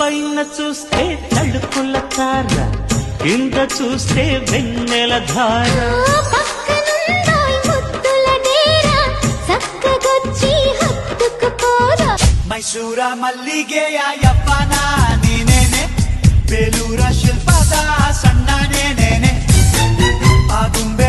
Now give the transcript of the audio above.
పైన చూస్తే తడుకుల తార, కింద చూస్తే వెన్నెల ధార. ಮೈಸೂರ ಮಲ್ಲಿಗೆಯ ಯಪ್ಪನ ನೀನೇನೆ, ಬೇಲೂರ ಶಿಲ್ಪದ ಸಣ್ಣ ನೇನೇನೆ, ಆಗುಂಬೆ